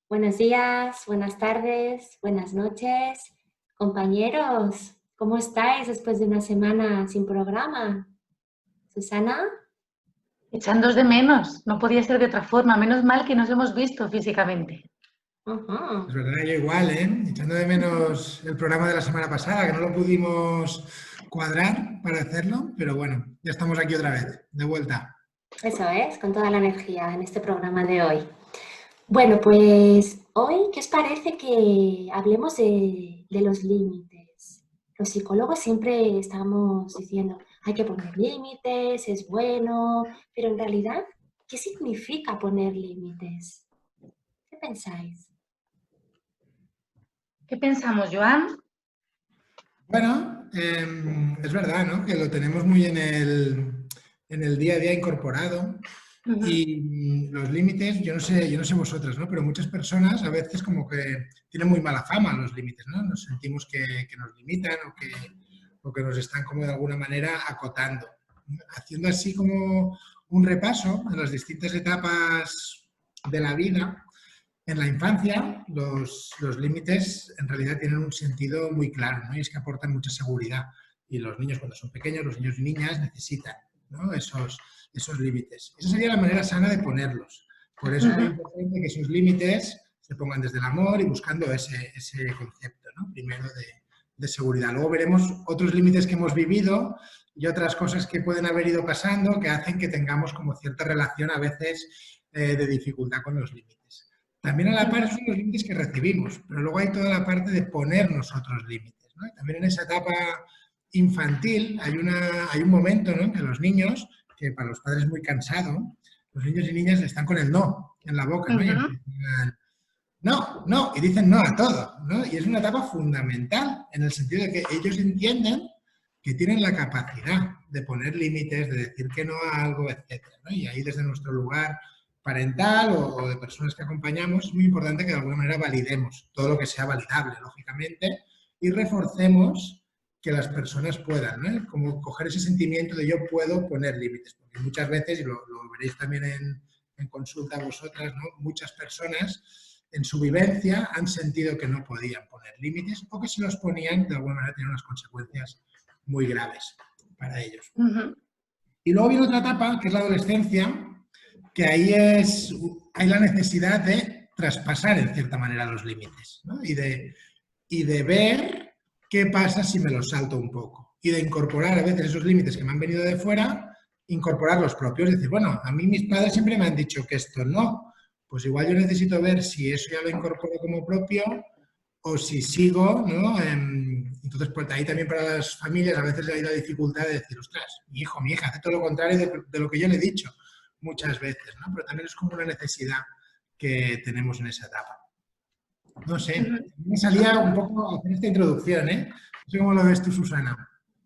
Buenos días, buenas tardes, buenas noches. Compañeros, ¿cómo estáis después de una semana sin programa? ¿Susana? Echándos de menos, no podía ser de otra forma, menos mal que nos hemos visto físicamente. Ajá. Es verdad, yo igual, ¿eh? Echando de menos el programa de la semana pasada, que no lo pudimos cuadrar para hacerlo, pero bueno, ya estamos aquí otra vez, de vuelta. Eso es, con toda la energía en este programa de hoy. Bueno, pues hoy, ¿qué os parece que hablemos de los límites? Los psicólogos siempre estamos diciendo, hay que poner límites, es bueno, pero en realidad, ¿qué significa poner límites? ¿Qué pensáis? ¿Qué pensamos, Joan? Bueno, es verdad, ¿no? Que lo tenemos muy en el día a día incorporado. Y los límites, yo no sé vosotras, ¿no? Pero muchas personas a veces como que tienen muy mala fama los límites, ¿no? Nos sentimos que nos limitan o que nos están como de alguna manera acotando. Haciendo así como un repaso de las distintas etapas de la vida, en la infancia los límites en realidad tienen un sentido muy claro, ¿no? Y es que aportan mucha seguridad. Y los niños cuando son pequeños, los niños y niñas necesitan, ¿no? esos límites. Esa sería la manera sana de ponerlos. Por eso es muy importante que esos límites se pongan desde el amor y buscando ese concepto, ¿no? Primero de seguridad. Luego veremos otros límites que hemos vivido y otras cosas que pueden haber ido pasando que hacen que tengamos como cierta relación a veces de dificultad con los límites. También a la par son los límites que recibimos, pero luego hay toda la parte de poner nosotros límites, ¿no? Y también en esa etapa infantil hay un momento, ¿no?, en que los niños, que para los padres es muy cansado, los niños y niñas están con el no en la boca, ¿no? Y empiezan, no, no, y dicen no a todo, ¿no? Y es una etapa fundamental en el sentido de que ellos entienden que tienen la capacidad de poner límites, de decir que no a algo, etcétera, ¿no? Y ahí desde nuestro lugar parental o de personas que acompañamos es muy importante que de alguna manera validemos todo lo que sea validable, lógicamente, y reforcemos que las personas puedan, ¿no? Como coger ese sentimiento de yo puedo poner límites, porque muchas veces, y lo veréis también en consulta vosotras, ¿no?, muchas personas en su vivencia han sentido que no podían poner límites o que si los ponían de alguna manera tenían unas consecuencias muy graves para ellos. Y luego viene otra etapa, que es la adolescencia, que hay la necesidad de traspasar en cierta manera los límites, ¿no? Y de ver qué pasa si me los salto un poco. Y de incorporar a veces esos límites que me han venido de fuera, incorporar los propios. Decir, bueno, a mí mis padres siempre me han dicho que esto no. Pues igual yo necesito ver si eso ya lo incorporo como propio o si sigo, ¿no? Entonces, pues ahí también para las familias a veces hay la dificultad de decir, ostras, mi hijo, mi hija hace todo lo contrario de lo que yo le he dicho muchas veces, ¿no? Pero también es como una necesidad que tenemos en esa etapa. No sé, me salía un poco a hacer esta introducción, ¿eh? No sé cómo lo ves tú, Susana.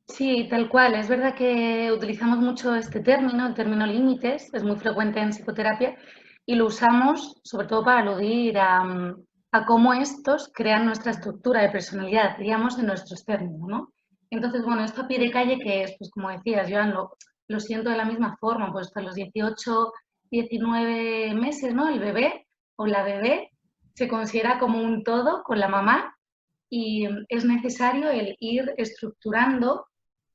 Sí, tal cual. Es verdad que utilizamos mucho este término, el término límites, es muy frecuente en psicoterapia y lo usamos sobre todo para aludir a cómo estos crean nuestra estructura de personalidad, digamos, en nuestro externo, ¿no? Entonces, bueno, esto a pie de calle que es, pues como decías, Joan, lo siento de la misma forma, pues hasta los 18, 19 meses, ¿no? El bebé o la bebé se considera como un todo con la mamá y es necesario el ir estructurando,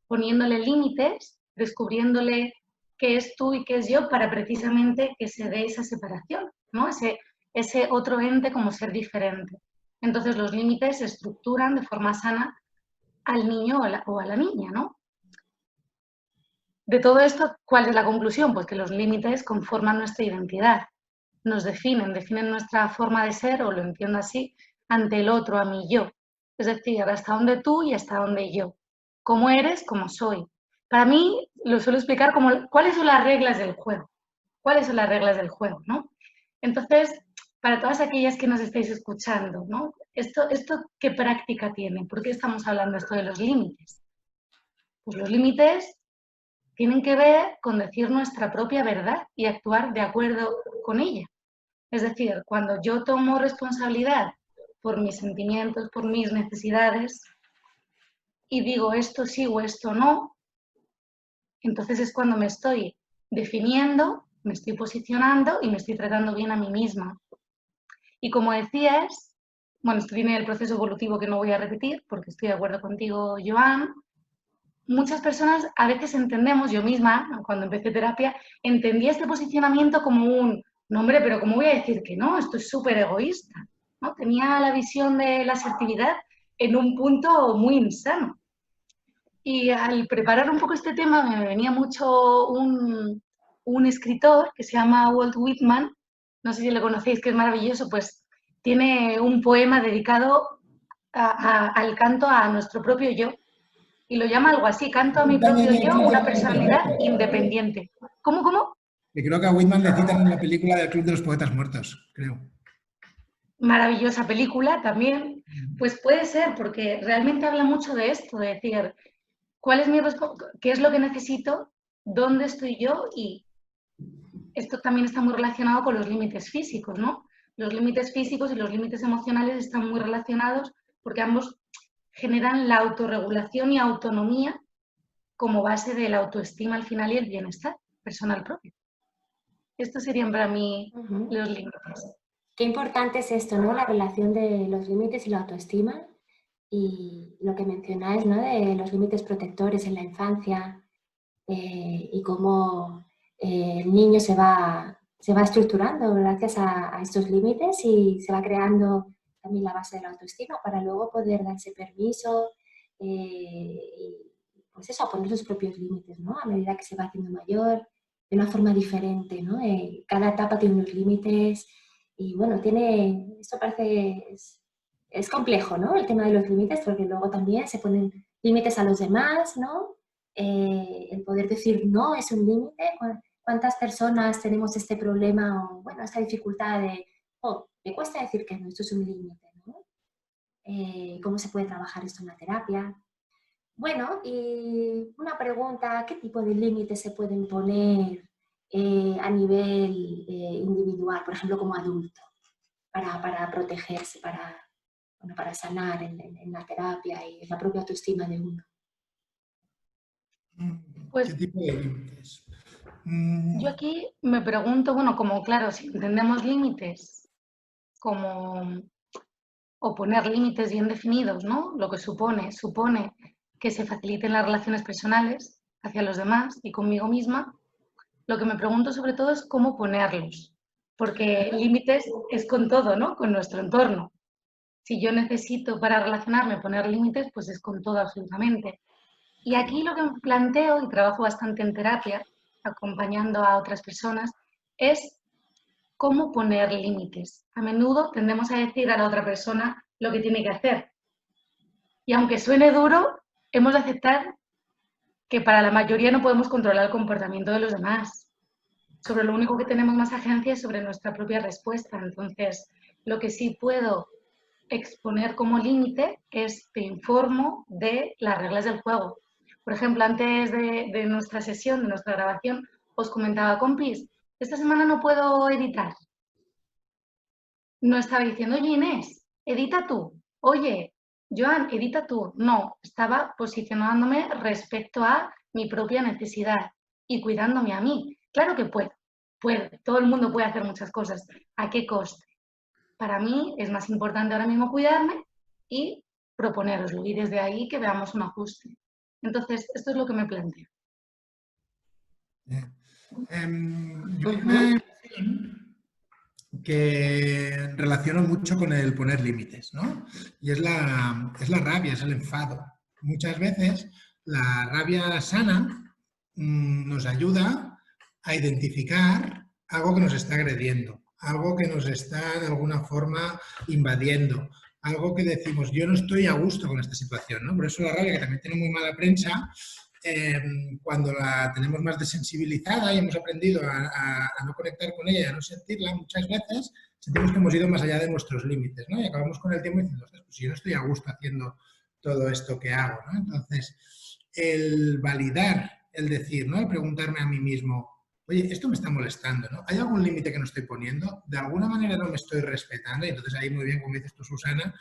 poniéndole límites, descubriéndole qué es tú y qué es yo para precisamente que se dé esa separación, ¿no? Ese otro ente como ser diferente. Entonces los límites se estructuran de forma sana al niño o a la niña, ¿no? De todo esto, ¿cuál es la conclusión? Pues que los límites conforman nuestra identidad, nos definen nuestra forma de ser, o lo entiendo así, ante el otro, a mi yo. Es decir, hasta dónde tú y hasta dónde yo. Cómo eres, cómo soy. Para mí, lo suelo explicar como cuáles son las reglas del juego. ¿Cuáles son las reglas del juego, no? Entonces, para todas aquellas que nos estáis escuchando, ¿no? ¿Esto qué práctica tiene? ¿Por qué estamos hablando esto de los límites? Pues los límites tienen que ver con decir nuestra propia verdad y actuar de acuerdo con ella. Es decir, cuando yo tomo responsabilidad por mis sentimientos, por mis necesidades y digo esto sí o esto no, entonces es cuando me estoy definiendo, me estoy posicionando y me estoy tratando bien a mí misma. Y como decías, bueno, esto viene del proceso evolutivo que no voy a repetir porque estoy de acuerdo contigo, Joan. Muchas personas a veces entendemos, yo misma, cuando empecé terapia, entendía este posicionamiento como un, no hombre, pero ¿cómo voy a decir que no? Esto es súper egoísta, ¿no? Tenía la visión de la asertividad en un punto muy insano. Y al preparar un poco este tema me venía mucho un escritor que se llama Walt Whitman, no sé si lo conocéis, que es maravilloso, pues tiene un poema dedicado al canto a nuestro propio yo, y lo llama algo así, canto a mi propio yo, una personalidad independiente. ¿Cómo, cómo? Que creo que a Whitman le citan en la película del Club de los Poetas Muertos, creo. Maravillosa película también. Pues puede ser, porque realmente habla mucho de esto, de decir, ¿cuál es mi qué es lo que necesito? ¿Dónde estoy yo? Y esto también está muy relacionado con los límites físicos, ¿no? Los límites físicos y los límites emocionales están muy relacionados porque ambos generan la autorregulación y autonomía como base de la autoestima al final y el bienestar personal propio. Estos serían para mí los límites. Qué importante es esto, ¿no? La relación de los límites y la autoestima y lo que mencionáis, ¿no? De los límites protectores en la infancia y cómo el niño se va estructurando gracias a estos límites y se va creando también la base de la autoestima para luego poder darse permiso y pues eso, a poner sus propios límites, ¿no? A medida que se va haciendo mayor, de una forma diferente, ¿no? Cada etapa tiene unos límites y bueno, esto parece, es complejo, ¿no? El tema de los límites, porque luego también se ponen límites a los demás, ¿no? El poder decir no es un límite. ¿Cuántas personas tenemos este problema o, bueno, esta dificultad de, oh, me cuesta decir que no, esto es un límite, ¿no? ¿Cómo se puede trabajar esto en la terapia? Bueno, y una pregunta, ¿qué tipo de límites se pueden poner a nivel individual, por ejemplo, como adulto, para protegerse, para sanar en la terapia y en la propia autoestima de uno? Pues, ¿qué tipo de límites? Yo aquí me pregunto, bueno, como claro, si entendemos límites como o poner límites bien definidos, ¿no? Lo que supone que se faciliten las relaciones personales hacia los demás y conmigo misma. Lo que me pregunto sobre todo es cómo ponerlos, porque límites es con todo, ¿no? Con nuestro entorno. Si yo necesito para relacionarme poner límites, pues es con todo absolutamente. Y aquí lo que me planteo, y trabajo bastante en terapia, acompañando a otras personas, es cómo poner límites. A menudo tendemos a decir a la otra persona lo que tiene que hacer. Y aunque suene duro, hemos de aceptar que para la mayoría no podemos controlar el comportamiento de los demás. Sobre lo único que tenemos más agencia es sobre nuestra propia respuesta. Entonces, lo que sí puedo exponer como límite es te informo de las reglas del juego. Por ejemplo, antes de nuestra sesión, de nuestra grabación, os comentaba, compis, esta semana no puedo editar. No estaba diciendo, oye Inés, edita tú. Oye, Joan, edita tú. No, estaba posicionándome respecto a mi propia necesidad y cuidándome a mí. Claro que puede, todo el mundo puede hacer muchas cosas. ¿A qué coste? Para mí es más importante ahora mismo cuidarme y proponeroslo y desde ahí que veamos un ajuste. Entonces, esto es lo que me planteo. Yo hay una emoción que relaciono mucho con el poner límites, ¿no? Y es la rabia, es el enfado. Muchas veces la rabia sana nos ayuda a identificar algo que nos está agrediendo, algo que nos está de alguna forma invadiendo, algo que decimos, yo no estoy a gusto con esta situación, ¿no? Por eso la rabia, que también tiene muy mala prensa, cuando la tenemos más desensibilizada y hemos aprendido a no conectar con ella y a no sentirla, muchas veces sentimos que hemos ido más allá de nuestros límites, ¿no? Y acabamos con el tiempo diciendo, pues yo no estoy a gusto haciendo todo esto que hago, ¿no? Entonces, el validar, el decir, ¿no? El preguntarme a mí mismo, oye, esto me está molestando, ¿no? ¿Hay algún límite que no estoy poniendo? ¿De alguna manera no me estoy respetando? Y entonces ahí muy bien, como dices tú, Susana,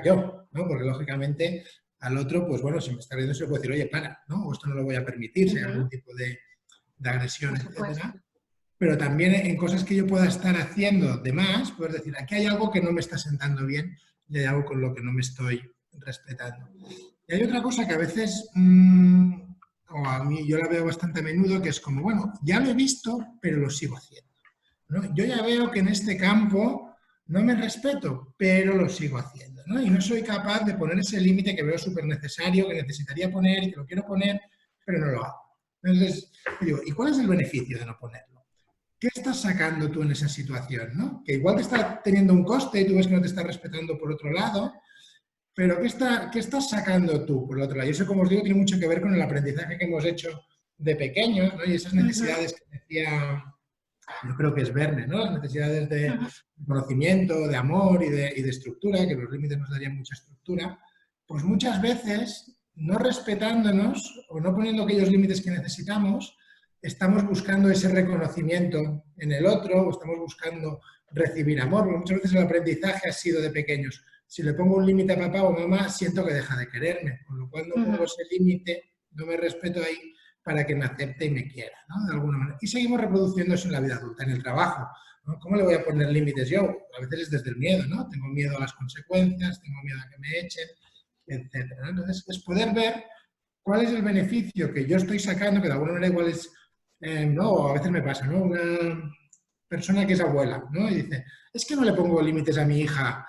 yo, ¿no? Porque lógicamente al otro, pues bueno, si me está viendo se le puede decir, oye, para, ¿no? O esto no lo voy a permitir, si hay algún tipo de agresión, etcétera. pero también en cosas que yo pueda estar haciendo de más, puedes decir, aquí hay algo que no me está sentando bien y hay algo con lo que no me estoy respetando. Y hay otra cosa que a veces, o a mí yo la veo bastante a menudo, que es como, bueno, ya lo he visto, pero lo sigo haciendo, ¿no? Yo ya veo que en este campo no me respeto, pero lo sigo haciendo, ¿no? Y no soy capaz de poner ese límite que veo súper necesario, que necesitaría poner y que lo quiero poner, pero no lo hago. Entonces, digo, ¿y cuál es el beneficio de no ponerlo? ¿Qué estás sacando tú en esa situación, ¿no? Que igual te está teniendo un coste y tú ves que no te está respetando por otro lado, pero ¿qué estás sacando tú por el otro lado? Y eso, como os digo, tiene mucho que ver con el aprendizaje que hemos hecho de pequeños, ¿no? Y esas necesidades que decía, yo creo que es Verne, ¿no? Las necesidades de conocimiento, de amor y de estructura, que los límites nos darían mucha estructura, pues muchas veces, no respetándonos o no poniendo aquellos límites que necesitamos, estamos buscando ese reconocimiento en el otro o estamos buscando recibir amor, porque muchas veces el aprendizaje ha sido de pequeños. Si le pongo un límite a papá o mamá, siento que deja de quererme, con lo cual no pongo ese límite, no me respeto ahí para que me acepte y me quiera, ¿no? De alguna manera. Y seguimos reproduciendo eso en la vida adulta, en el trabajo, ¿no? ¿Cómo le voy a poner límites yo? A veces es desde el miedo, ¿no? Tengo miedo a las consecuencias, tengo miedo a que me echen, etc., ¿no? Entonces, es poder ver cuál es el beneficio que yo estoy sacando, que de alguna manera igual es, no, a veces me pasa, ¿no? Una persona que es abuela, ¿no? Y dice, es que no le pongo límites a mi hija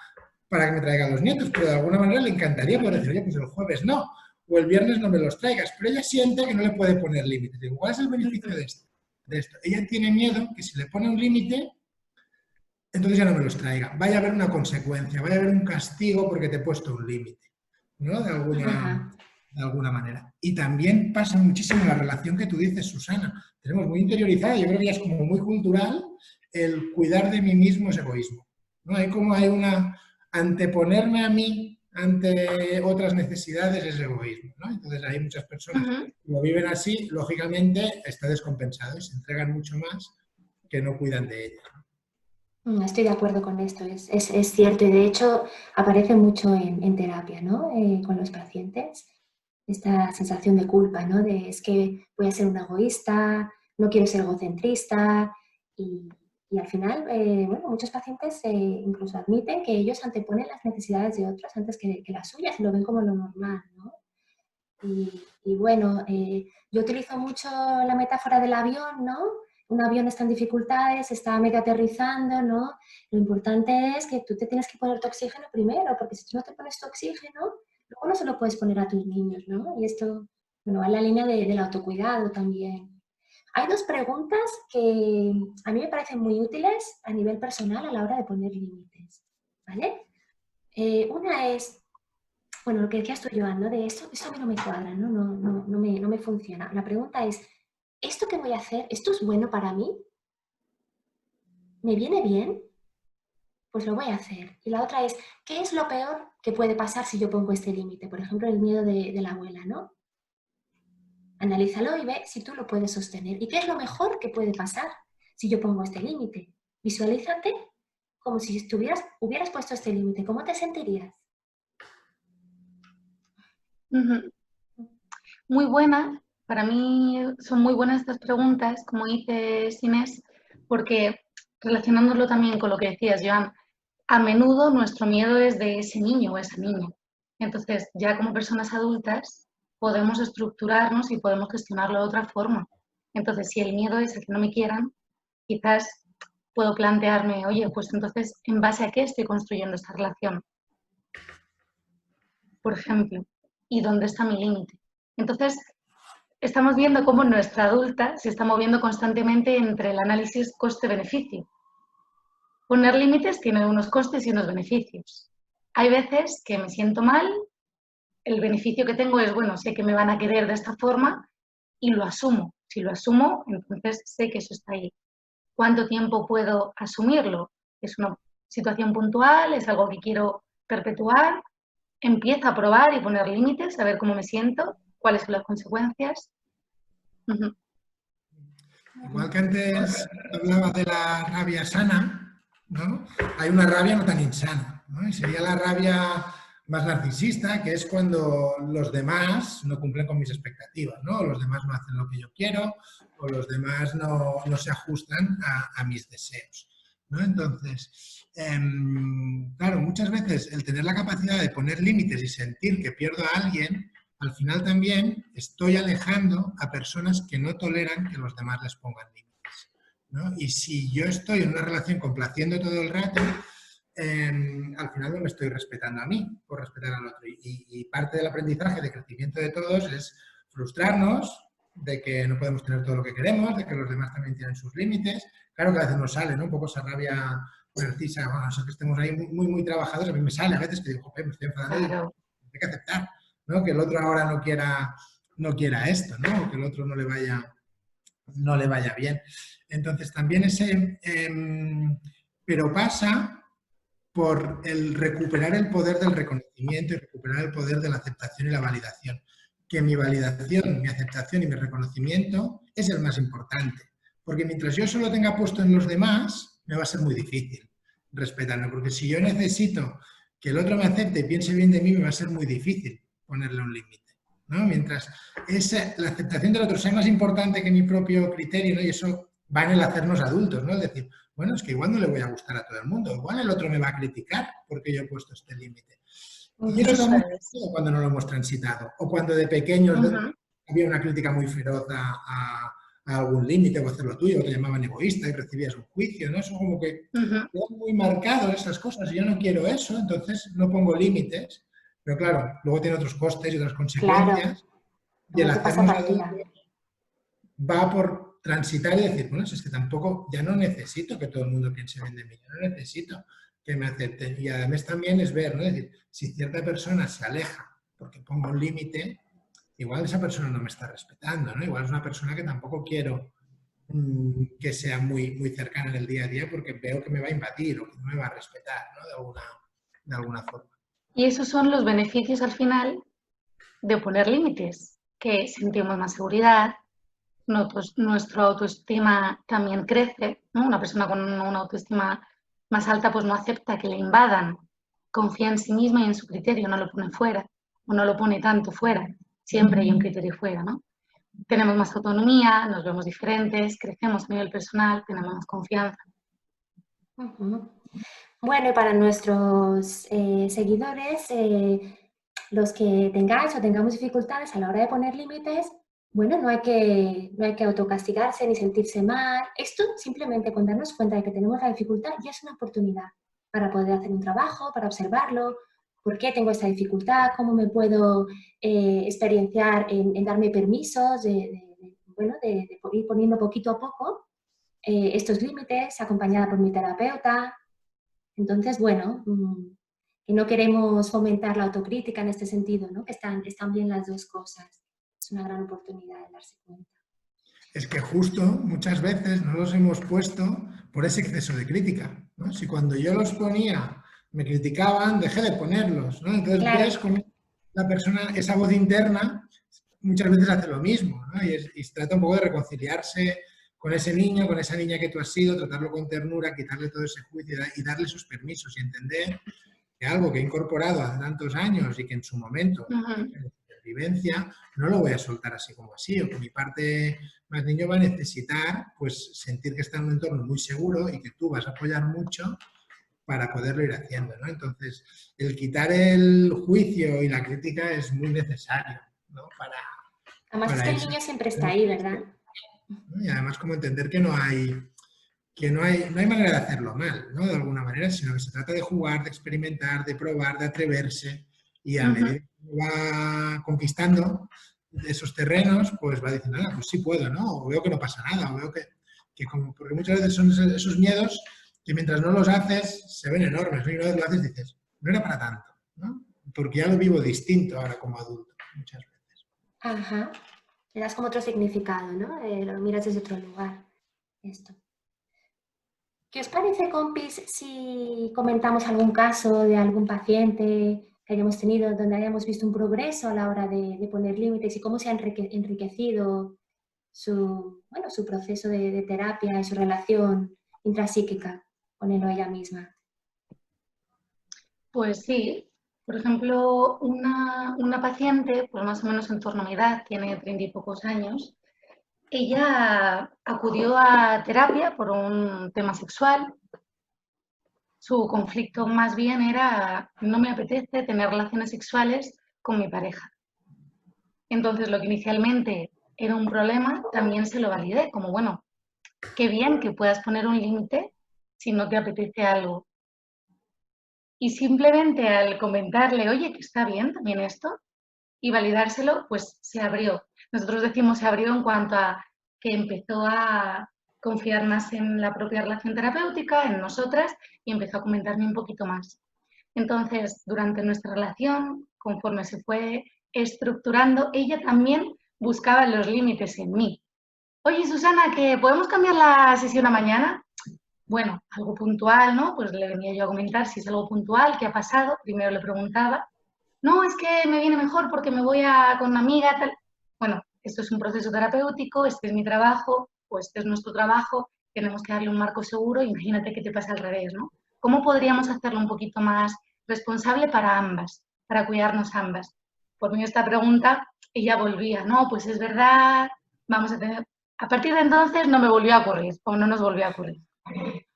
para que me traiga a los nietos, pero de alguna manera le encantaría poder decir, oye, pues el jueves no, o el viernes no me los traigas, pero ella siente que no le puede poner límites. Digo, ¿cuál es el beneficio de esto? Ella tiene miedo que si le pone un límite, entonces ya no me los traiga. Vaya a haber una consecuencia, vaya a haber un castigo porque te he puesto un límite, ¿no? De alguna manera. Y también pasa muchísimo la relación que tú dices, Susana. Tenemos muy interiorizada, yo creo que ya es como muy cultural, el cuidar de mí mismo es egoísmo, ¿no? Hay una anteponerme a mí ante otras necesidades es egoísmo, ¿no? Entonces hay muchas personas que lo viven así, lógicamente está descompensado y se entregan mucho más que no cuidan de ella. Estoy de acuerdo con esto, es cierto y de hecho aparece mucho en terapia, ¿no? Con los pacientes, esta sensación de culpa, ¿no? De es que voy a ser un egoísta, no quiero ser egocentrista y al final, bueno, muchos pacientes incluso admiten que ellos anteponen las necesidades de otros antes que las suyas y lo ven como lo normal, ¿no? Y bueno, yo utilizo mucho la metáfora del avión, ¿no? Un avión está en dificultades, está medio aterrizando, ¿no? Lo importante es que tú te tienes que poner tu oxígeno primero, porque si tú no te pones tu oxígeno, luego no se lo puedes poner a tus niños, ¿no? Y esto, bueno, va en la línea del autocuidado también. Hay dos preguntas que a mí me parecen muy útiles a nivel personal a la hora de poner límites, ¿vale? Una es, bueno, lo que decías tú, Joan, ¿no? De esto a mí no me cuadra, ¿no? No me funciona. La pregunta es, ¿esto que voy a hacer, esto es bueno para mí? ¿Me viene bien? Pues lo voy a hacer. Y la otra es, ¿qué es lo peor que puede pasar si yo pongo este límite? Por ejemplo, el miedo de la abuela, ¿no? Analízalo y ve si tú lo puedes sostener. ¿Y qué es lo mejor que puede pasar si yo pongo este límite? Visualízate como si hubieras puesto este límite. ¿Cómo te sentirías? Muy buena. Para mí son muy buenas estas preguntas, como dices, Inés, porque relacionándolo también con lo que decías, Joan, a menudo nuestro miedo es de ese niño o esa niña. Entonces, ya como personas adultas podemos estructurarnos y podemos gestionarlo de otra forma. Entonces, si el miedo es a que no me quieran, quizás puedo plantearme, oye, pues entonces, ¿en base a qué estoy construyendo esta relación? Por ejemplo, ¿y dónde está mi límite? Entonces, estamos viendo cómo nuestra adulta se está moviendo constantemente entre el análisis coste-beneficio. Poner límites tiene unos costes y unos beneficios. Hay veces que me siento mal, el beneficio que tengo es, bueno, sé que me van a querer de esta forma y lo asumo. Si lo asumo, entonces sé que eso está ahí. ¿Cuánto tiempo puedo asumirlo? ¿Es una situación puntual? ¿Es algo que quiero perpetuar? Empiezo a probar y poner límites, a ver cómo me siento, cuáles son las consecuencias. Igual que antes hablaba de la rabia sana, ¿no? Hay una rabia no tan insana, ¿no? Y sería la rabia más narcisista, que es cuando los demás no cumplen con mis expectativas, ¿no? O los demás no hacen lo que yo quiero, o los demás no se ajustan a mis deseos, ¿no? Entonces, claro, muchas veces el tener la capacidad de poner límites y sentir que pierdo a alguien, al final también estoy alejando a personas que no toleran que los demás les pongan límites, ¿no? Y si yo estoy en una relación complaciendo todo el rato, al final no me estoy respetando a mí por respetar al otro. Y parte del aprendizaje de crecimiento de todos es frustrarnos de que no podemos tener todo lo que queremos, de que los demás también tienen sus límites. Claro que a veces nos sale, ¿no? Un poco esa rabia narcisa, bueno, eso que estemos ahí muy trabajadores, a mí me sale a veces que digo, joder, me estoy enfadando, Claro. y hay que aceptar, ¿no? Que el otro ahora no quiera esto, ¿no? O que el otro no le vaya bien. Entonces también pero pasa por el recuperar el poder del reconocimiento y recuperar el poder de la aceptación y la validación. Que mi validación, mi aceptación y mi reconocimiento es el más importante. Porque mientras yo solo tenga puesto en los demás, me va a ser muy difícil respetarme. Porque si yo necesito que el otro me acepte y piense bien de mí, me va a ser muy difícil ponerle un límite, ¿no? Mientras la aceptación del otro sea más importante que mi propio criterio, ¿no? Y eso va en el hacernos adultos, ¿no? Es decir, bueno, es que igual no le voy a gustar a todo el mundo, igual el otro me va a criticar porque yo he puesto este límite. Y eso da Eso mucho es. miedo cuando no lo hemos transitado, o cuando de pequeños había una crítica muy feroz a algún límite o hacer lo tuyo, o te llamaban egoísta y recibías un juicio, ¿no? Eso como que quedan muy marcados esas cosas, y yo no quiero eso, entonces no pongo límites, pero claro, luego tiene otros costes y otras Claro, consecuencias, y el luego te pasa hacernos adultos factura. va por transitar y decir, bueno, si es que tampoco, ya no necesito que todo el mundo piense bien de mí, ya no necesito que me acepten. Y además también es ver, ¿no? Es decir, si cierta persona se aleja porque pongo un límite, igual esa persona no me está respetando, ¿no? Igual es una persona que tampoco quiero que sea muy cercana en el día a día porque veo que me va a invadir o que no me va a respetar, ¿no? De alguna forma. Y esos son los beneficios al final de poner límites, que sentimos más seguridad, nuestra autoestima también crece, ¿no? Una persona con una autoestima más alta pues no acepta que le invadan, confía en sí misma y en su criterio, no lo pone fuera o no lo pone tanto fuera, siempre hay un criterio fuera, ¿no? Tenemos más autonomía, nos vemos diferentes, crecemos a nivel personal, tenemos más confianza. Bueno, y para nuestros seguidores, los que tengáis o tengamos dificultades a la hora de poner límites, bueno, no hay que autocastigarse ni sentirse mal. Esto simplemente con darnos cuenta de que tenemos la dificultad ya es una oportunidad para poder hacer un trabajo, para observarlo, por qué tengo esta dificultad, cómo me puedo experienciar en darme permisos, bueno, de ir poniendo poquito a poco estos límites, acompañada por mi terapeuta. Entonces, bueno, que no queremos fomentar la autocrítica en este sentido, ¿no? Que están bien las dos cosas. Es una gran oportunidad de darse cuenta. Es que justo muchas veces no los hemos puesto por ese exceso de crítica, ¿no? Si cuando yo los ponía me criticaban, dejé de ponerlos, ¿no? Entonces ves Claro. cómo la persona, esa voz interna, muchas veces hace lo mismo, ¿no? Y se trata un poco de reconciliarse con ese niño, con esa niña que tú has sido, tratarlo con ternura, quitarle todo ese juicio y darle sus permisos y entender que algo que he incorporado hace tantos años y que en su momento vivencia, no lo voy a soltar así como así, o que mi parte más niño va a necesitar pues sentir que está en un entorno muy seguro y que tú vas a apoyar mucho para poderlo ir haciendo, ¿no? Entonces, el quitar el juicio y la crítica es muy necesario, ¿no? Además es para que el irse, niño siempre está ahí, ¿verdad? ¿no? Y además como entender que no hay manera de hacerlo mal, ¿no? De alguna manera, sino que se trata de jugar, de experimentar, de probar, de atreverse, y a medida que va conquistando esos terrenos, pues va diciendo, ah, pues sí puedo, ¿no? O veo que no pasa nada, o veo porque muchas veces son esos miedos que mientras no los haces se ven enormes, ¿no? Y una vez lo haces dices, no era para tanto, ¿no? Porque ya lo vivo distinto ahora como adulto, muchas veces. Ajá. Le das como otro significado, ¿no? Lo miras desde otro lugar. Esto. ¿Qué os parece, compis, si comentamos algún caso de algún paciente que hayamos tenido donde hayamos visto un progreso a la hora de poner límites y cómo se ha enriquecido su proceso de terapia y su relación intrapsíquica con él o ella misma? Pues sí, Por ejemplo, una paciente, pues más o menos en torno a mi edad, tiene 30 y pocos años, ella acudió a terapia por un tema sexual. Su conflicto más bien era, no me apetece tener relaciones sexuales con mi pareja. Entonces, lo que inicialmente era un problema, también se lo validé, como bueno, qué bien que puedas poner un límite si no te apetece algo. Y simplemente al comentarle, oye, que está bien también esto, y validárselo, pues se abrió. Nosotros decimos se abrió en cuanto a que empezó a confiar más en la propia relación terapéutica, en nosotras, y empezó a comentarme un poquito más. Entonces, durante nuestra relación, conforme se fue estructurando, ella también buscaba los límites en mí. Oye, Susana, ¿que podemos cambiar la sesión a mañana? Bueno, algo puntual, ¿no? Pues le venía yo a comentar si es algo puntual, qué ha pasado. Primero le preguntaba. No, es que me viene mejor porque me voy con una amiga, tal. Bueno, esto es un proceso terapéutico, este es mi trabajo, o este es nuestro trabajo, tenemos que darle un marco seguro. Imagínate que te pasa al revés, ¿no? ¿Cómo podríamos hacerlo un poquito más responsable para ambas, para cuidarnos ambas? Por mí esta pregunta, ella volvía, no, pues es verdad, vamos a tener... A partir de entonces no me volvió a ocurrir, o no nos volvió a ocurrir.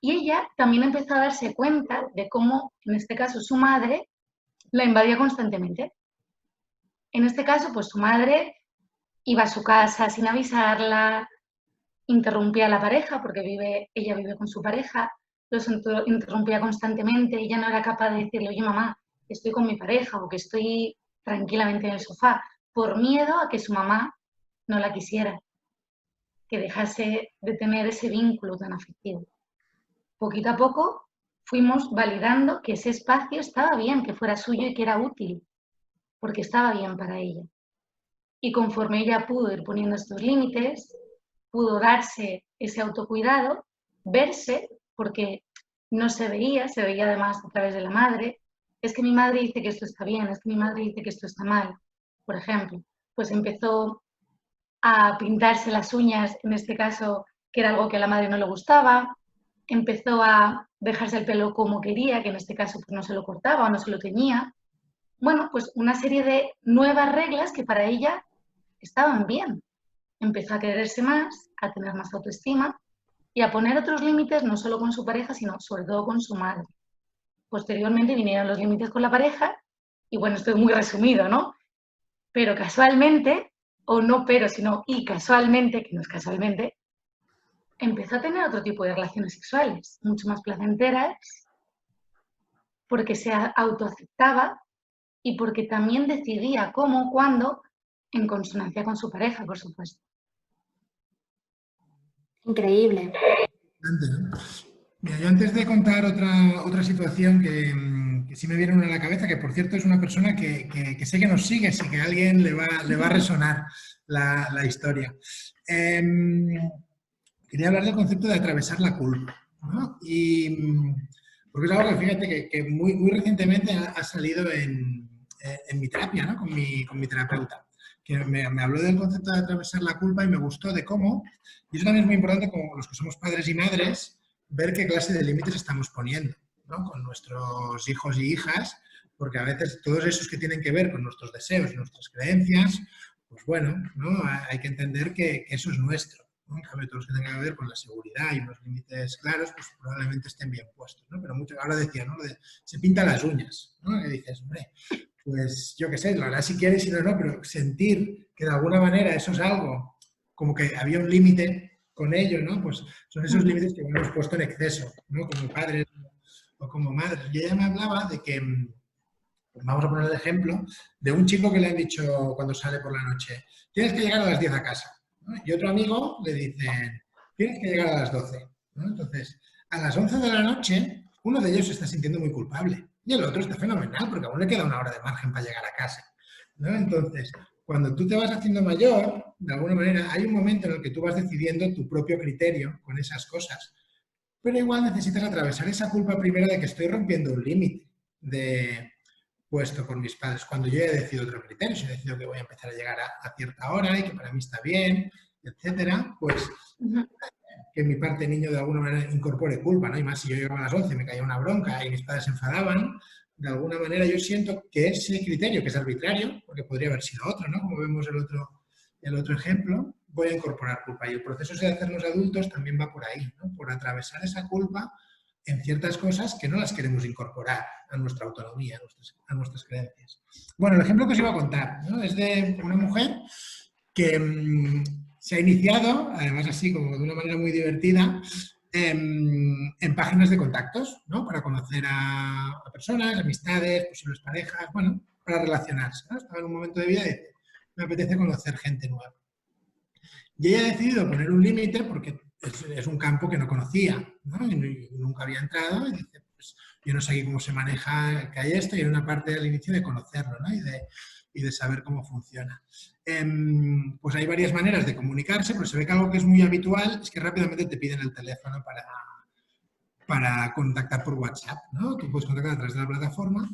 Y ella también empezó a darse cuenta de cómo, en este caso, su madre la invadía constantemente. En este caso, pues su madre iba a su casa sin avisarla, interrumpía a la pareja, porque ella vive con su pareja, los interrumpía constantemente, ella no era capaz de decirle, oye mamá, estoy con mi pareja o que estoy tranquilamente en el sofá, por miedo a que su mamá no la quisiera, que dejase de tener ese vínculo tan afectivo. Poquito a poco fuimos validando que ese espacio estaba bien, que fuera suyo y que era útil, porque estaba bien para ella. Y conforme ella pudo ir poniendo estos límites, pudo darse ese autocuidado, verse, porque no se veía además a través de la madre. Es que mi madre dice que esto está bien, es que mi madre dice que esto está mal, por ejemplo. Pues empezó a pintarse las uñas, en este caso, que era algo que a la madre no le gustaba, empezó a dejarse el pelo como quería, que en este caso pues no se lo cortaba o no se lo teñía. Bueno, pues una serie de nuevas reglas que para ella estaban bien. Empezó a quererse más, a tener más autoestima y a poner otros límites no solo con su pareja, sino sobre todo con su madre. Posteriormente vinieron los límites con la pareja y bueno, esto es muy resumido, ¿no? Pero casualmente, o no pero, sino y casualmente, que no es casualmente, empezó a tener otro tipo de relaciones sexuales, mucho más placenteras, porque se autoaceptaba y porque también decidía cómo, cuándo, en consonancia con su pareja, por supuesto. Increíble. Mira, yo antes de contar otra situación que sí me viene una a la cabeza, que por cierto es una persona que sé que nos sigue, así que a alguien le va a resonar la historia. Quería hablar del concepto de atravesar la culpa, ¿no? Porque es algo que fíjate que muy recientemente ha salido en mi terapia, ¿no? con mi terapeuta, que me habló del concepto de atravesar la culpa y me gustó de cómo, y eso también es muy importante como los que somos padres y madres, ver qué clase de límites estamos poniendo, ¿no? Con nuestros hijos y hijas, porque a veces todos esos que tienen que ver con nuestros deseos y nuestras creencias, pues bueno, ¿no? Hay que entender que eso es nuestro. En cambio, todos los que tengan que ver con la seguridad y unos límites claros, pues probablemente estén bien puestos, ¿no? Pero ahora decía, ¿no? Se pintan las uñas, ¿no? Que dices, hombre, pues yo qué sé, lo harás si quieres y no, pero sentir que de alguna manera eso es algo, como que había un límite con ello, ¿no? Pues son esos límites que hemos puesto en exceso, ¿no? Como padres o como madres. Y ella me hablaba de que, vamos a poner el ejemplo, de un chico que le han dicho cuando sale por la noche, tienes que llegar a las 10 a casa. ¿No? Y otro amigo le dice, tienes que llegar a las 12. ¿No? Entonces, a las 11 de la noche, uno de ellos se está sintiendo muy culpable y el otro está fenomenal porque aún le queda una hora de margen para llegar a casa. ¿No? Entonces, cuando tú te vas haciendo mayor, de alguna manera, hay un momento en el que tú vas decidiendo tu propio criterio con esas cosas. Pero igual necesitas atravesar esa culpa primero de que estoy rompiendo un límite puesto por mis padres. Cuando yo he decidido otro criterio, si he decidido que voy a empezar a llegar a cierta hora y que para mí está bien, etcétera, pues que mi parte niño de alguna manera incorpore culpa, ¿no? Y más si yo llegaba a las 11 y me caía una bronca y mis padres se enfadaban, de alguna manera yo siento que ese criterio, que es arbitrario, porque podría haber sido otro, ¿no? Como vemos el otro ejemplo, voy a incorporar culpa. Y el proceso de hacernos adultos también va por ahí, ¿no? Por atravesar esa culpa en ciertas cosas que no las queremos incorporar a nuestra autonomía, a nuestras creencias. Bueno, el ejemplo que os iba a contar, ¿no? Es de una mujer que se ha iniciado, además así como de una manera muy divertida, en páginas de contactos, ¿no? Para conocer a personas, amistades, posibles parejas, bueno, para relacionarse, ¿no? Estaba en un momento de vida y dice, me apetece conocer gente nueva. Y ella ha decidido poner un límite porque es un campo que no conocía, ¿no? Y nunca había entrado y dice, pues yo no sé aquí cómo se maneja, que hay esto, y hay una parte al inicio de conocerlo, ¿no? Y de saber cómo funciona. Pues hay varias maneras de comunicarse, pero se ve que algo que es muy habitual es que rápidamente te piden el teléfono para contactar por WhatsApp, ¿no? Tú puedes contactar a través de la plataforma.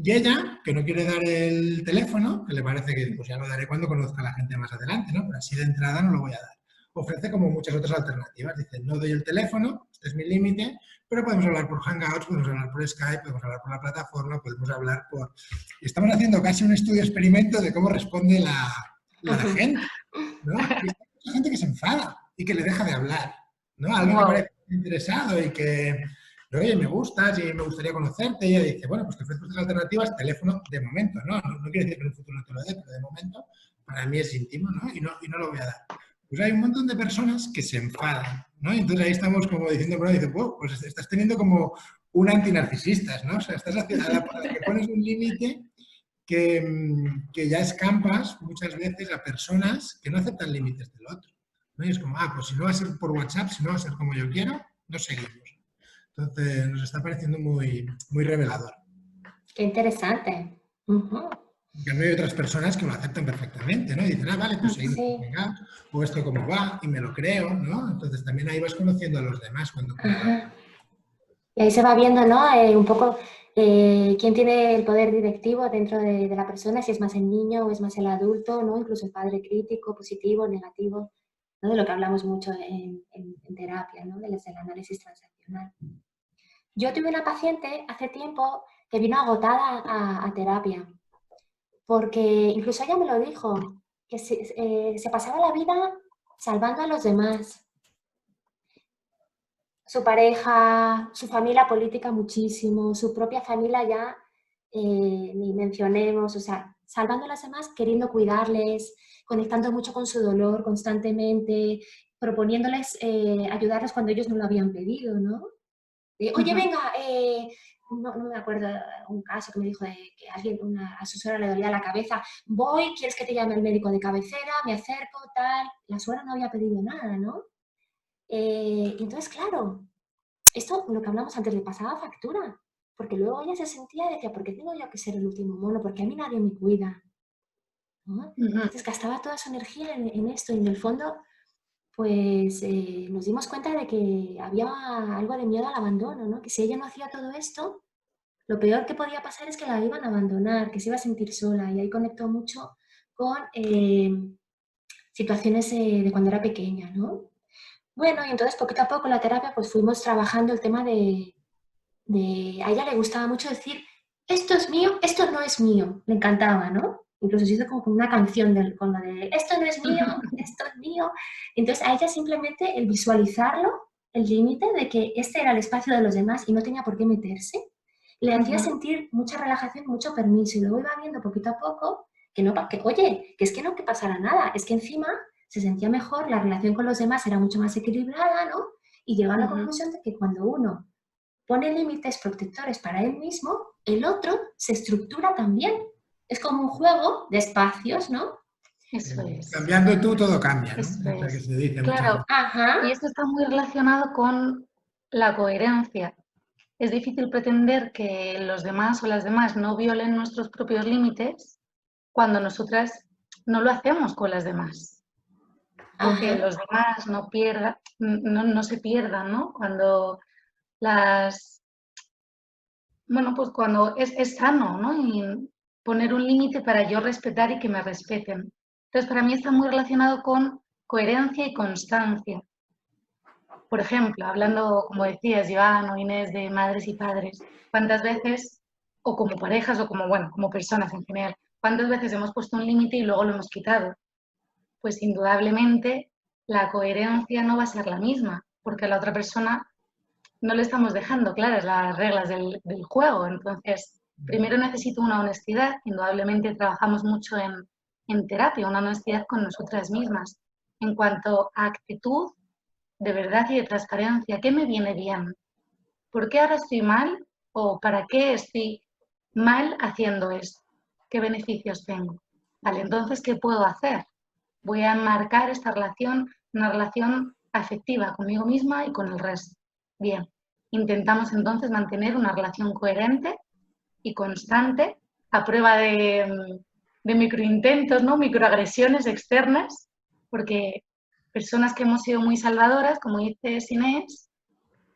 Y ella, que no quiere dar el teléfono, que le parece que pues ya lo daré cuando conozca a la gente más adelante, ¿no? Pero así de entrada no lo voy a dar. Ofrece como muchas otras alternativas. Dice, no doy el teléfono, este es mi límite, pero podemos hablar por Hangouts, podemos hablar por Skype, podemos hablar por la plataforma, podemos hablar por... Y estamos haciendo casi un estudio experimento de cómo responde la gente, ¿no? Y hay mucha gente que se enfada y que le deja de hablar, ¿no? Alguien que parece interesado y que... Oye, me gustas y me gustaría conocerte. Y ella dice, bueno, pues te ofrezco estas alternativas, teléfono de momento, ¿no? No quiere decir que en un futuro no te lo dé, pero de momento para mí es íntimo, ¿no? Y no lo voy a dar. Pues hay un montón de personas que se enfadan, ¿no? Y entonces ahí estamos como diciendo, bueno, dice, pues estás teniendo como un antinarcisistas, ¿no? O sea, estás haciendo, a la que pones un límite que ya escampas muchas veces a personas que no aceptan límites del otro, ¿no? Y es como, pues si no va a ser por WhatsApp, si no va a ser como yo quiero, no seguimos. Entonces, nos está pareciendo muy, muy revelador. Qué interesante. En cambio, hay otras personas que lo aceptan perfectamente, ¿no? Y dicen, vale, pues seguimos venga, o esto cómo va, y me lo creo, ¿no? Entonces, también ahí vas conociendo a los demás cuando... Y ahí se va viendo, ¿no? Un poco quién tiene el poder directivo dentro de la persona, si es más el niño o es más el adulto, ¿no? Incluso el padre crítico, positivo, negativo, ¿no? De lo que hablamos mucho en terapia, ¿no? Del análisis transaccional. Yo tuve una paciente hace tiempo que vino agotada a terapia, porque incluso ella me lo dijo, que se pasaba la vida salvando a los demás. Su pareja, su familia política muchísimo, su propia familia ya ni mencionemos, o sea, salvando a las demás, queriendo cuidarles, conectando mucho con su dolor constantemente, proponiéndoles ayudarles cuando ellos no lo habían pedido, ¿no? Oye, venga, no me acuerdo un caso que me dijo de que alguien, una asesora le dolía la cabeza, voy, ¿quieres que te llame el médico de cabecera? Me acerco, tal. La suegra no había pedido nada, ¿no? Entonces, claro, esto, lo que hablamos antes, le pasaba factura, porque luego ella se sentía y decía, ¿por qué tengo yo que ser el último mono? Porque a mí nadie me cuida, ¿no? Entonces gastaba toda su energía en esto y en el fondo, pues nos dimos cuenta de que había algo de miedo al abandono, ¿no? Que si ella no hacía todo esto, lo peor que podía pasar es que la iban a abandonar, que se iba a sentir sola, y ahí conectó mucho con situaciones de cuando era pequeña, ¿no? Bueno, y entonces poquito a poco en la terapia pues fuimos trabajando el tema de... A ella le gustaba mucho decir, esto es mío, esto no es mío. Le encantaba, ¿no? Incluso se hizo como una canción con lo de, esto no es mío, esto es mío. Entonces a ella simplemente el visualizarlo, el límite de que este era el espacio de los demás y no tenía por qué meterse, le hacía sentir mucha relajación, mucho permiso. Y luego iba viendo poquito a poco que no, que, oye, que es que no que pasara nada, es que encima se sentía mejor, la relación con los demás era mucho más equilibrada, ¿no? Y llegó a la conclusión de que cuando uno pone límites protectores para él mismo, el otro se estructura también. Es como un juego de espacios, ¿no? Eso es. Cambiando tú, todo cambia, ¿no? Eso es. Que se dice claro, y esto está muy relacionado con la coherencia. Es difícil pretender que los demás o las demás no violen nuestros propios límites cuando nosotras no lo hacemos con las demás. O que los demás no se pierdan, ¿no? Cuando pues cuando es sano, ¿no? Y poner un límite para yo respetar y que me respeten. Entonces, para mí está muy relacionado con coherencia y constancia. Por ejemplo, hablando, como decías, Joan o Inés, de madres y padres, ¿cuántas veces o como parejas o como, bueno, como personas en general. ¿Cuántas veces hemos puesto un límite y luego lo hemos quitado? Pues indudablemente la coherencia no va a ser la misma, porque a la otra persona no le estamos dejando claras las reglas del juego. Entonces, primero necesito una honestidad. Indudablemente trabajamos mucho en terapia, una honestidad con nosotras mismas. En cuanto a actitud de verdad y de transparencia, ¿qué me viene bien? ¿Por qué ahora estoy mal? ¿O para qué estoy mal haciendo esto? ¿Qué beneficios tengo? Vale, entonces, ¿qué puedo hacer? Voy a enmarcar esta relación, una relación afectiva conmigo misma y con el resto. Bien, intentamos entonces mantener una relación coherente y constante a prueba de microintentos, ¿no? Microagresiones externas, porque personas que hemos sido muy salvadoras, como dice Inés,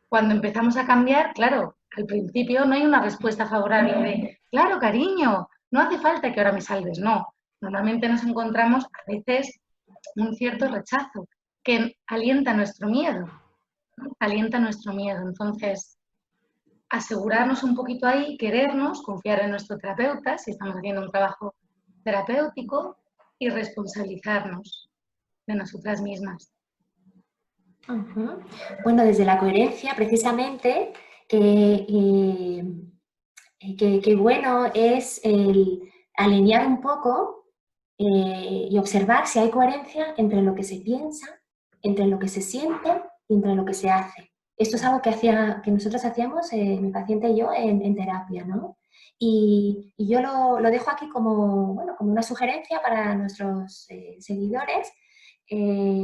cuando empezamos a cambiar, claro, al principio no hay una respuesta favorable de, claro, cariño, no hace falta que ahora me salves, no. Normalmente nos encontramos a veces un cierto rechazo que alienta nuestro miedo, ¿no? Alienta nuestro miedo. Entonces, asegurarnos un poquito ahí, querernos, confiar en nuestro terapeuta, si estamos haciendo un trabajo terapéutico, y responsabilizarnos de nosotras mismas. Ujú. Bueno, desde la coherencia, precisamente, que bueno es el alinear un poco y observar si hay coherencia entre lo que se piensa, entre lo que se siente y entre lo que se hace. Esto es algo que nosotros hacíamos, mi paciente y yo, en terapia, ¿no? Y yo lo dejo aquí como, bueno, como una sugerencia para nuestros seguidores,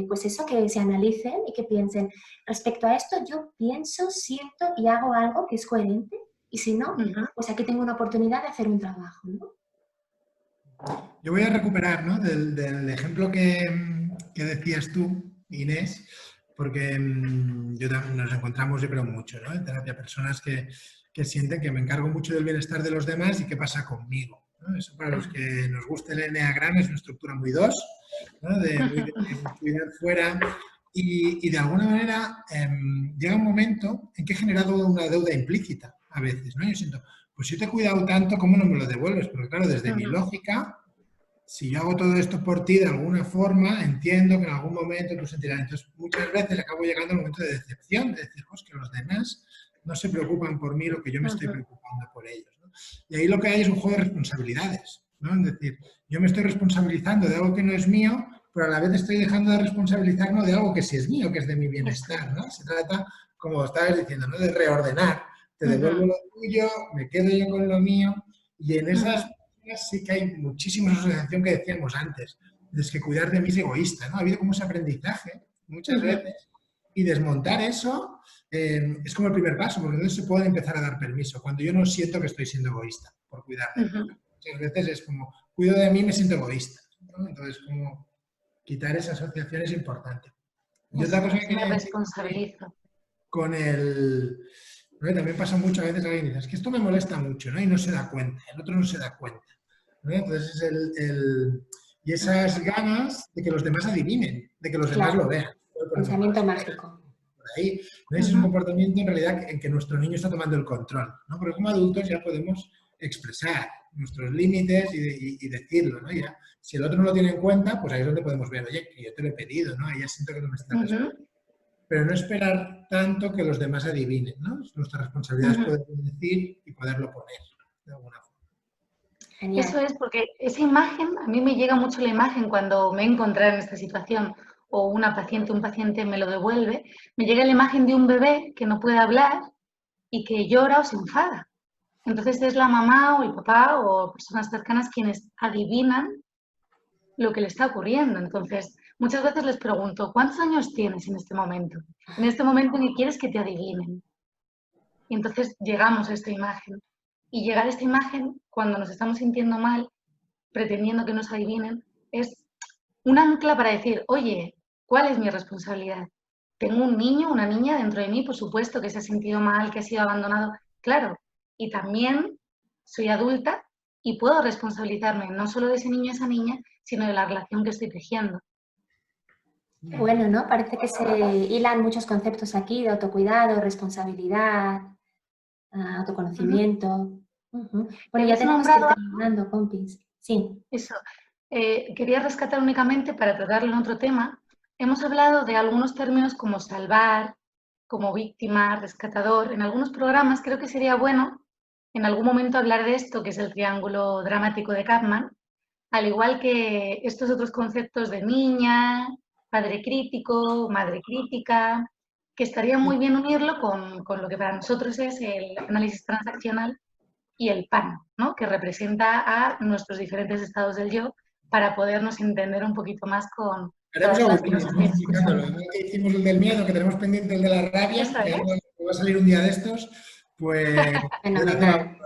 pues eso, que se analicen y que piensen, respecto a esto, yo pienso, siento y hago algo que es coherente, y si no, pues aquí tengo una oportunidad de hacer un trabajo, ¿no? Yo voy a recuperar, ¿no? del ejemplo que decías tú, Inés, porque nos encontramos, yo creo, mucho, ¿no? En terapia, personas que sienten que me encargo mucho del bienestar de los demás y qué pasa conmigo, ¿no? Eso, para los que nos gusta el enneagrama, es una estructura muy 2, ¿no? De cuidar fuera, y de alguna manera llega un momento en que he generado una deuda implícita a veces, ¿no? Yo siento, pues si yo te he cuidado tanto, ¿cómo no me lo devuelves? Porque claro, desde mi lógica, si yo hago todo esto por ti de alguna forma, entiendo que en algún momento tú sentirás. Entonces, muchas veces acabo llegando al momento de decepción, de decir, pues que los demás no se preocupan por mí lo que yo me estoy preocupando por ellos, ¿no? Y ahí lo que hay es un juego de responsabilidades, ¿no? Es decir, yo me estoy responsabilizando de algo que no es mío, pero a la vez estoy dejando de responsabilizarme de algo que sí es mío, que es de mi bienestar, ¿no? Se trata, como estabas diciendo, ¿no? De reordenar. Te devuelvo lo tuyo, me quedo yo con lo mío, y en esas sí que hay muchísima asociación que decíamos antes. Es que cuidar de mí es egoísta, ¿no? Ha habido como ese aprendizaje muchas veces, y desmontar eso es como el primer paso, porque entonces se puede empezar a dar permiso, cuando yo no siento que estoy siendo egoísta por cuidar de mí. Muchas veces es como, cuido de mí, me siento egoísta, ¿no? Entonces, como quitar esa asociación es importante. Y otra cosa que Me quería decir responsabilizo. con el... ¿no? También pasa mucho a veces, alguien dice, es que esto me molesta mucho, ¿no? Y no se da cuenta, el otro no se da cuenta, ¿no? Entonces es y esas ganas de que los demás adivinen, de que los demás lo vean. Pensamiento mágico. Por ahí, ¿no? Ese es un comportamiento en realidad en que nuestro niño está tomando el control, ¿no? Porque como adultos ya podemos expresar nuestros límites y decirlo, ¿no? Ya, si el otro no lo tiene en cuenta, pues ahí es donde podemos ver, oye, que yo te lo he pedido, ¿no? Ahí ya siento que no me estás respondiendo. Pero no esperar tanto que los demás adivinen, ¿no? Nuestra responsabilidad es poder decir y poderlo poner de alguna forma. Genial. Eso es porque esa imagen, a mí me llega mucho la imagen cuando me he encontrado en esta situación o una paciente, un paciente me lo devuelve, me llega la imagen de un bebé que no puede hablar y que llora o se enfada. Entonces es la mamá o el papá o personas cercanas quienes adivinan lo que le está ocurriendo. Entonces, muchas veces les pregunto, ¿cuántos años tienes en este momento? En este momento ni quieres que te adivinen. Y entonces llegamos a esta imagen. Y llegar a esta imagen, cuando nos estamos sintiendo mal, pretendiendo que nos adivinen, es un ancla para decir, oye, ¿cuál es mi responsabilidad? Tengo un niño, una niña dentro de mí, por supuesto, que se ha sentido mal, que ha sido abandonado, claro. Y también soy adulta y puedo responsabilizarme no solo de ese niño o esa niña, sino de la relación que estoy tejiendo. Bueno, ¿no? Parece que se hilan muchos conceptos aquí de autocuidado, responsabilidad, autoconocimiento. Bueno, ya Hemos tenemos que ir nombrado terminando, compis. Sí. eso. Quería rescatar únicamente para tratarlo en otro tema. Hemos hablado de algunos términos como salvar, como víctima, rescatador. En algunos programas creo que sería bueno en algún momento hablar de esto, que es el triángulo dramático de Kapman, al igual que estos otros conceptos de niña, padre crítico, madre crítica, que estaría muy bien unirlo con lo que para nosotros es el análisis transaccional y el PAN, ¿no? Que representa a nuestros diferentes estados del yo para podernos entender un poquito más con Haremos todas algo, las que nos estamos estáis explicándolo. escuchando. Igual que hicimos el del miedo, que tenemos pendiente el de la rabia, Eso que es. va a salir un día de estos, pues poder hacer algo Fenomenal.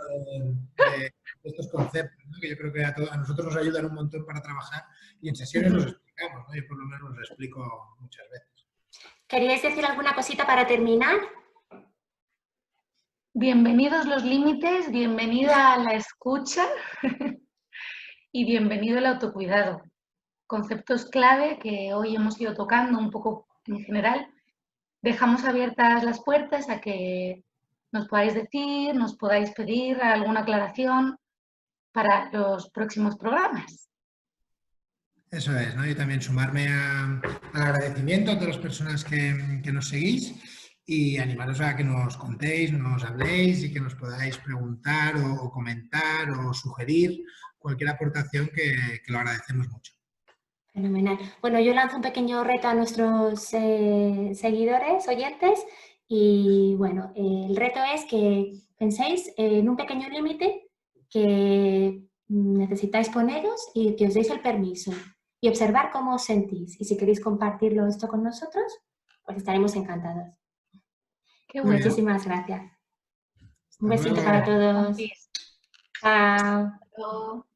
de estos conceptos, ¿no? Que yo creo que a nosotros nos ayudan un montón para trabajar y en sesiones los explicamos, ¿no? Yo por lo menos los explico muchas veces. ¿Queríais decir alguna cosita para terminar? Bienvenidos los límites, bienvenida a la escucha y bienvenido al autocuidado. Conceptos clave que hoy hemos ido tocando un poco en general. Dejamos abiertas las puertas a que nos podáis decir, nos podáis pedir alguna aclaración para los próximos programas. Eso es, ¿no? Yo también sumarme al agradecimiento a todas las personas que nos seguís y animaros a que nos contéis, nos habléis y que nos podáis preguntar o comentar o sugerir cualquier aportación que lo agradecemos mucho. Fenomenal. Bueno, yo lanzo un pequeño reto a nuestros seguidores, oyentes, y bueno, el reto es que penséis en un pequeño límite que necesitáis poneros y que os deis el permiso y observar cómo os sentís. Y si queréis compartirlo esto con nosotros, pues estaremos encantados. Qué bueno. Muchísimas gracias. Un Hasta besito luego. para todos. Chao. Chao.